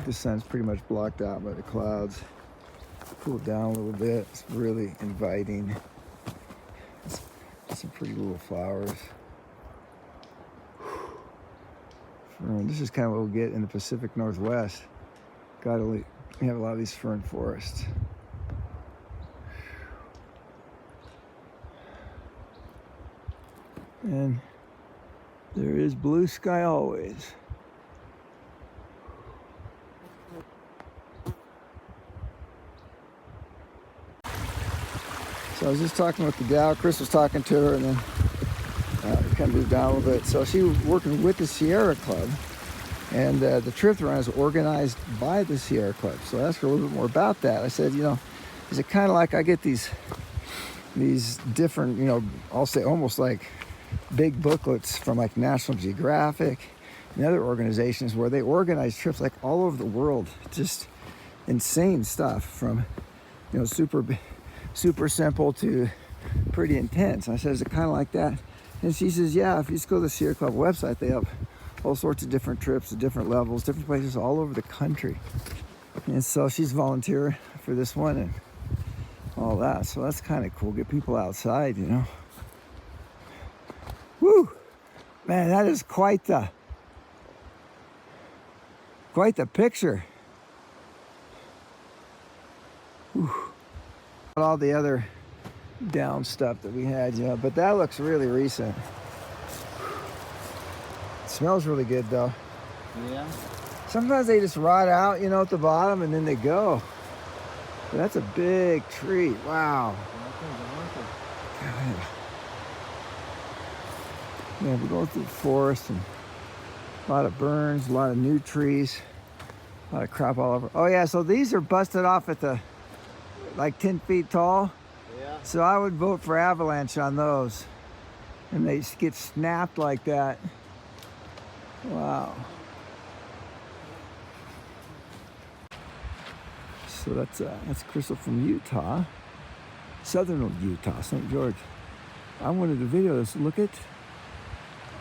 The sun's pretty much blocked out by the clouds. Cooled down a little bit. It's really inviting. It's some pretty little flowers. This is kind of what we'll get in the Pacific Northwest. We have a lot of these fern forests. And there is blue sky always. So I was just talking with the gal. Chris was talking to her, and then we kind of moved down a little bit. So she was working with the Sierra Club, and the trip run is organized by the Sierra Club. So I asked her a little bit more about that. I said, is it kind of like I get these different, I'll say almost like big booklets from like National Geographic and other organizations where they organize trips like all over the world. Just insane stuff from, super simple to pretty intense. And I said, is it kind of like that? And she says, yeah, if you just go to the Sierra Club website, they have all sorts of different trips at different levels, different places all over the country. And so she's volunteering for this one and all that. So that's kind of cool. Get people outside, Woo! Man, that is quite the picture. Whew. All the other down stuff that we had, but that looks really recent. It smells really good though. Yeah. Sometimes they just rot out, at the bottom and then they go. But that's a big tree. Wow. God. Yeah, we're going through the forest and a lot of burns, a lot of new trees, a lot of crap all over. Oh yeah, so these are busted off at the, like 10 feet tall. Yeah. So I would vote for avalanche on those. And they get snapped like that. Wow. So that's Crystal from Utah. Southern Utah, St. George. I wanted to video this. Look at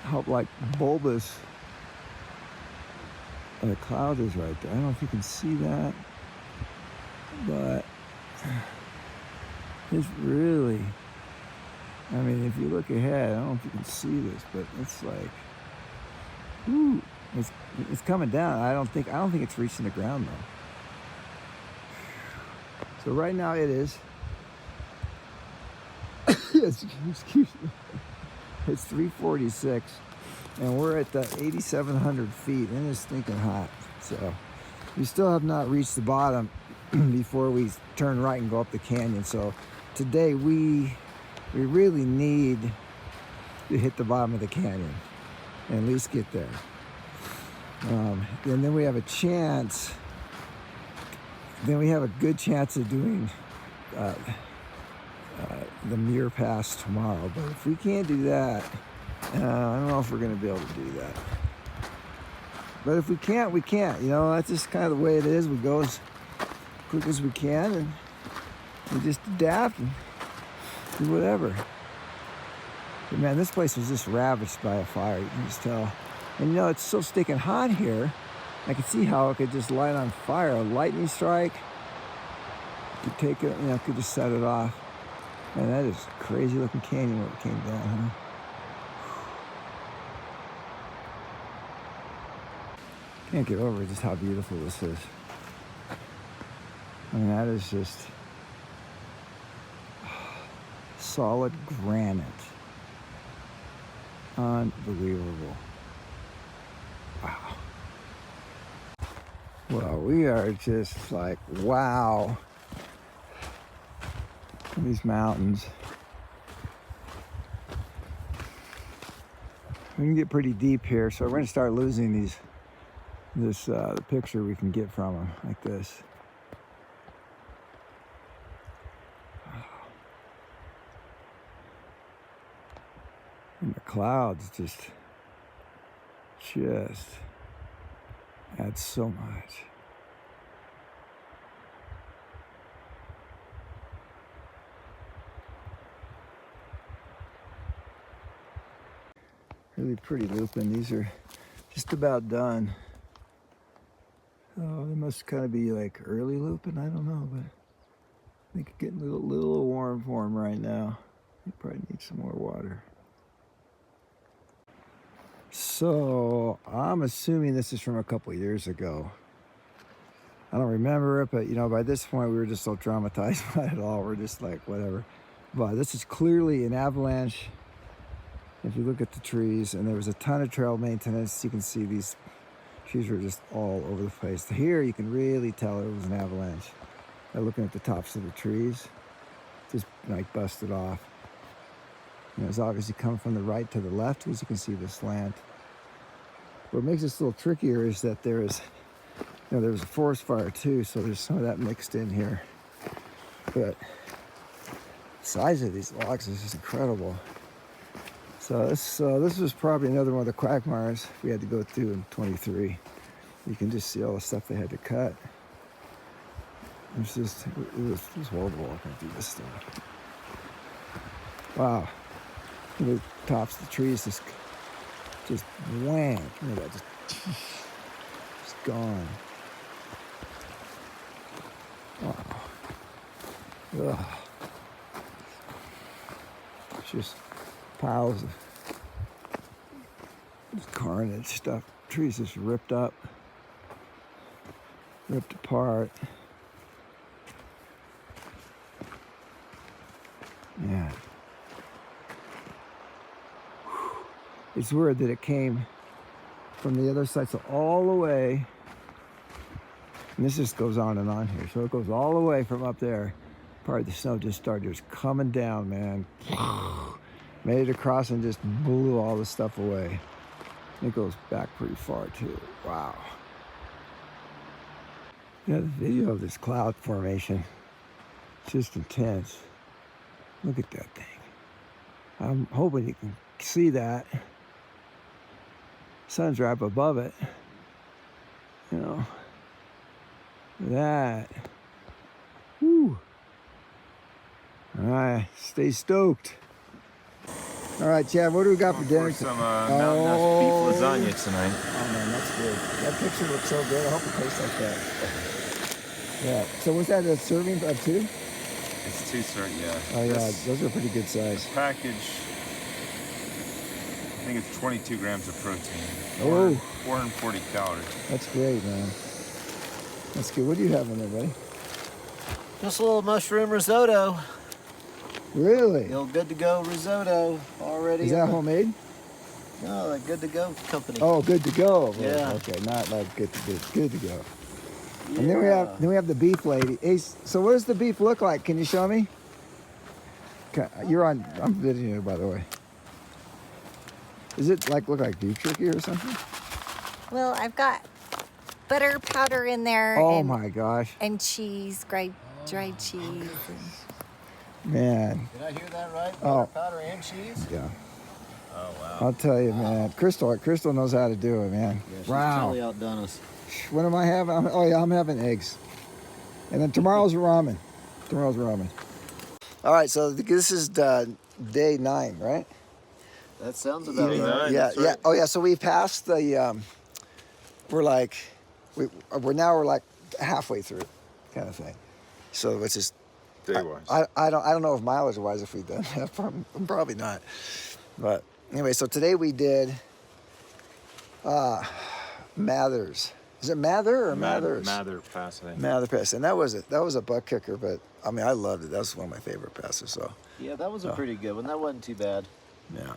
how like bulbous the cloud is right there. I don't know if you can see that, but it's really, if you look ahead, I don't know if you can see this, but it's like, ooh, it's coming down. I don't think it's reaching the ground though. So right now it is. Excuse me. It's 3:46, and we're at the 8,700 feet, and it's stinking hot. So we still have not reached the bottom before we turn right and go up the canyon. So today we really need to hit the bottom of the canyon and at least get there. And then we have a chance. Then we have a good chance of doing the Muir Pass tomorrow. But if we can't do that, I don't know if we're going to be able to do that. But if we can't, we can't. You know, that's just kind of the way it is. We go as quick as we can, and we just adapt and do whatever. But man, this place was just ravaged by a fire. You can just tell. And you know, it's so stinking hot here. I could see how it could just light on fire. A lightning strike could take it, you know, could just set it off. Man, that is a crazy looking canyon when it came down, huh? Can't get over just how beautiful this is. I mean, that is just solid granite. Unbelievable. Wow. Well, we are just like, wow. These mountains. We can get pretty deep here, so we're going to start losing the picture we can get from them, like this. And the clouds just add so much. Really pretty looping. These are just about done. Oh, they must kind of be like early looping. I don't know, but I think it's getting a little warm for them right now. You probably need some more water. So I'm assuming this is from a couple years ago. I don't remember it, but you know, by this point we were just so traumatized by it all. We're just like, whatever. But this is clearly an avalanche. If you look at the trees, and there was a ton of trail maintenance, you can see these trees were just all over the place. Here you can really tell it was an avalanche by looking at the tops of the trees. Just like busted off. And it's obviously come from the right to the left, as you can see the slant. What makes this a little trickier is that there was a forest fire too, so there's some of that mixed in here. But the size of these logs is just incredible. So this was probably another one of the quagmires we had to go through in 23. You can just see all the stuff they had to cut. It was horrible walking through this stuff. Wow. The tops of the trees just whang. Look at that, just gone. Wow. Ugh. It's just piles of carnage stuff. Trees just ripped up, ripped apart. Yeah. It's weird that it came from the other side, so all the way, and this just goes on and on here, so it goes all the way from up there. Part of the snow just started just coming down, man. Made it across and just blew all the stuff away. It goes back pretty far too. Wow. Yeah, the video of this cloud formation, it's just intense. Look at that thing. I'm hoping you can see that. Sun's right up above it. You know, that. Woo. All right, stay stoked. All right, Chad, what do we got for dinner? Some Mountain Ash beef lasagna tonight. Oh man, that's good. That picture looks so good. I hope it tastes like that. Yeah. So was that a serving of two? It's 2 certain, yeah. Oh yeah, those are pretty good size. Package, I think it's 22 grams of protein. Oh. 440 calories. That's great, man. That's good. What do you have in there, buddy? Just a little mushroom risotto. Really? The old good to go risotto already. Is that homemade? No, the good to go company. Oh, good to go. Yeah. Okay, not like good to go. Yeah. And then we have the beef lady. Hey, so what does the beef look like? Can you show me? I'm videoing you, by the way. Is it look like beef jerky or something? Well, I've got butter powder in there. Oh my gosh. And cheese, dried cheese. Man. Did I hear that right? Oh. Butter powder and cheese? Yeah. Oh wow. I'll tell you, man. Crystal knows how to do it, man. Yeah, she's Wow. totally outdone us. What am I having? Oh yeah, I'm having eggs. And then tomorrow's ramen. Tomorrow's ramen. All right, so this is day 9, right? That sounds about Day right. 9. Yeah, that's yeah. right. Oh yeah, so we passed the. We're like halfway through, kind of thing. So which is. Day-wise. I don't know if mileage wise if we've done that. Probably not. But anyway, so today we did Mathers. Is it Mather or Mathers? Mather Pass, I think. Mather Pass, and that was a butt kicker. But I mean, I loved it. That was one of my favorite passes. So Yeah, that was a pretty good one. That wasn't too bad. yeah,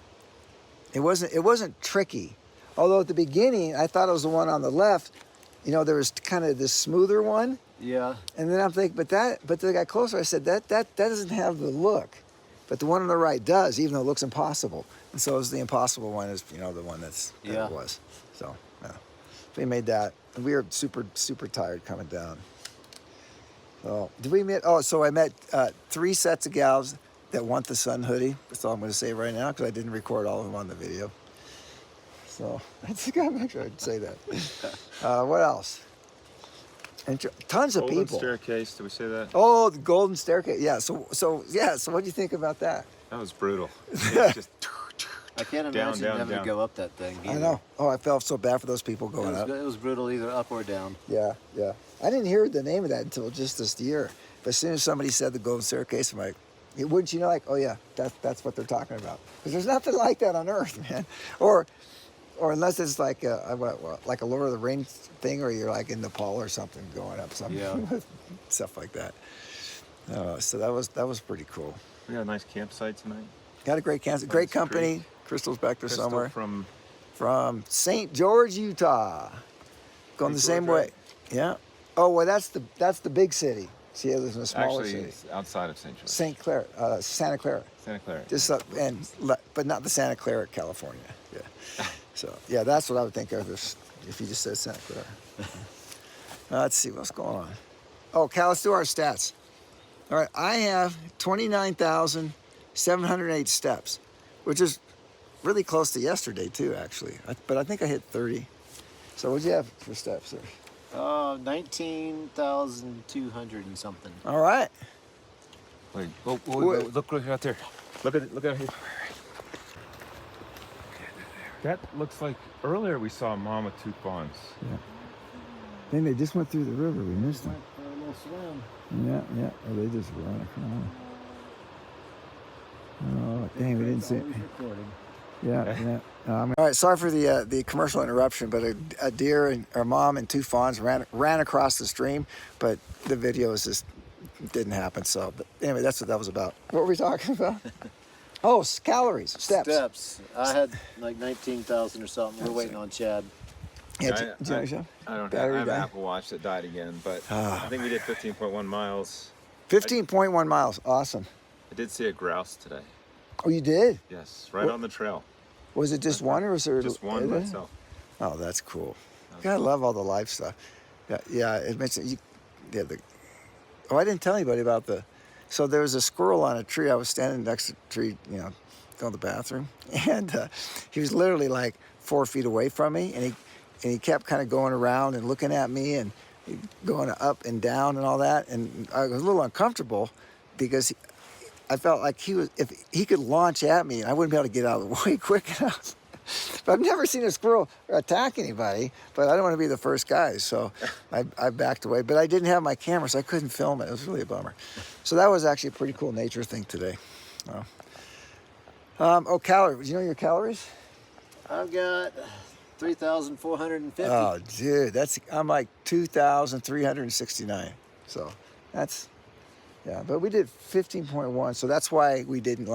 it wasn't tricky. Although at the beginning I thought it was the one on the left. You know, there was kind of this smoother one. Yeah. And then I'm thinking, but the guy closer, I said, that doesn't have the look. But the one on the right does, even though it looks impossible. And so is the impossible one is, the one that it was. So, yeah. So we made that. And we were super, super tired coming down. So, so I met 3 sets of gals that want the Sun hoodie. That's all I'm going to say right now because I didn't record all of them on the video. So, I think I'm actually I'd say that. What else? And tons of Golden people. Staircase, did we say that? Oh, the golden staircase. Yeah. So what do you think about that? That was brutal. It's just I can't Down, imagine down, having down. to go up that thing. I either. know. Oh, I felt so bad for those people It going was, up. it was brutal either up or down. Yeah, yeah. I didn't hear the name of that until just this year. But as soon as somebody said the golden staircase, I'm like, wouldn't you know? Like, oh yeah, that's what they're talking about. Because there's nothing like that on Earth, man. Or unless it's like a Lord of the Rings thing, or you're like in Nepal or something going up something, stuff like that. So that was pretty cool. we got a nice campsite tonight. Had a great campsite, great Nice company. creek. Crystal's back there Crystal somewhere. from St. George, Utah. Going the St. same George, way. Yeah. Oh well, that's the big city. See, it lives in a smaller actually city. it's outside of St. George. Santa Clara. Santa Clara. Just up but not the Santa Clara, California. Yeah. So yeah, that's what I would think of if you just said Santa Clara. Let's see what's going on. Oh, Cal, let's do our stats. All right, I have 29,708 steps, which is really close to yesterday too, actually. But I think I hit 30. So what'd you have for steps there? 19,200 and something. All right. Wait, wait, look out there. Look at here. That looks like earlier we saw a mom with 2 fawns. Yeah. Then they just went through the river. We missed them. For a little swim. Yeah, yeah. Oh, they just ran across. Oh, dang, we didn't see it. Always recording. Yeah, yeah. All right, sorry for the commercial interruption, but a deer and her mom and 2 fawns ran across the stream, but the video just didn't happen. So, but anyway, that's what that was about. What were we talking about? Oh, calories, steps. I had like 19,000 or something. We're waiting on Chad. Yeah, I don't have an died? Apple Watch that died again, but I think we did 15.1 miles. 15.1 miles. Awesome. I did see a grouse today. Oh, you did? Yes, right on the trail. Was it just one or was there Just one by itself. Oh, that's cool. I love all the life stuff. Yeah. It mentioned I didn't tell anybody about so there was a squirrel on a tree. I was standing next to the tree, going to the bathroom, and he was literally like 4 feet away from me, and he kept kind of going around and looking at me and going up and down and all that, and I was a little uncomfortable because I felt like if he could launch at me, I wouldn't be able to get out of the way quick enough. But I've never seen a squirrel attack anybody, but I don't want to be the first guy, so I backed away. But I didn't have my camera, so I couldn't film it. It was really a bummer. So that was actually a pretty cool nature thing today. Calories. Do you know your calories? I've got 3,450. Oh, dude, I'm like 2,369. So that's, yeah. But we did 15.1, so that's why we didn't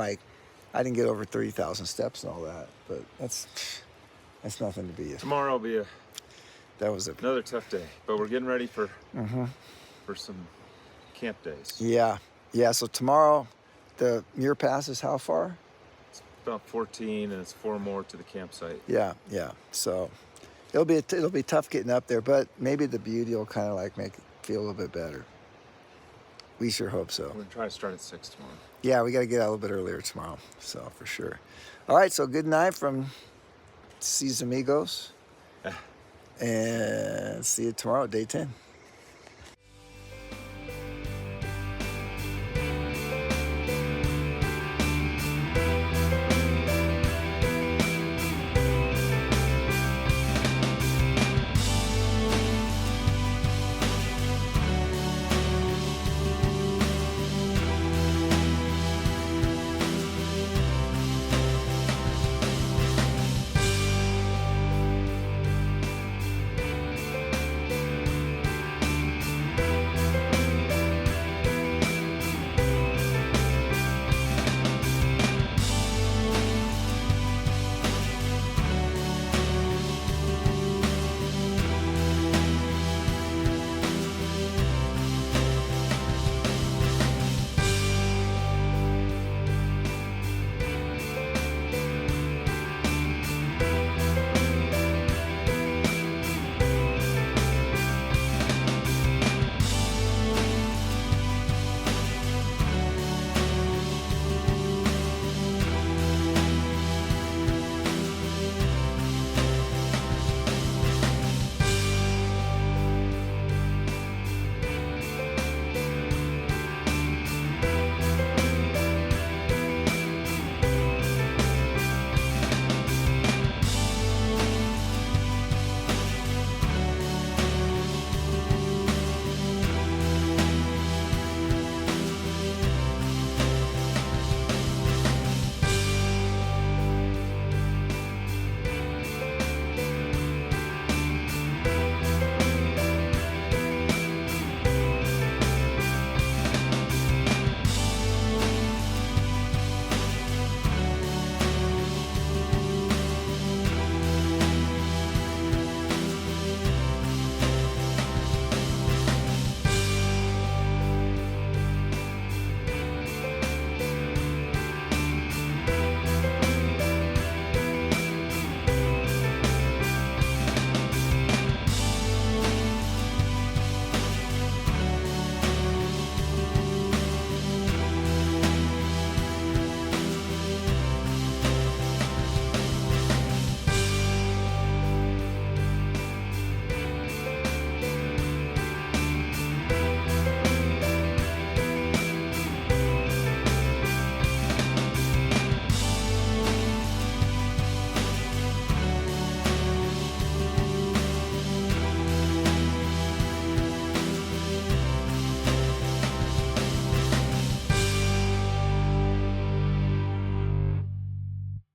I didn't get over 30,000 steps and all that. But that's nothing to be. Tomorrow will be Another tough day, but we're getting ready for some camp days. Yeah. So tomorrow, the Muir Pass is how far? It's about 14, and it's 4 more to the campsite. Yeah. So it'll be tough getting up there, but maybe the beauty will kind of make it feel a little bit better. We sure hope so. We're gonna try to start at 6 tomorrow. Yeah, we got to get out a little bit earlier tomorrow, so for sure. All right, so good night from Cis Amigos. And see you tomorrow, day 10.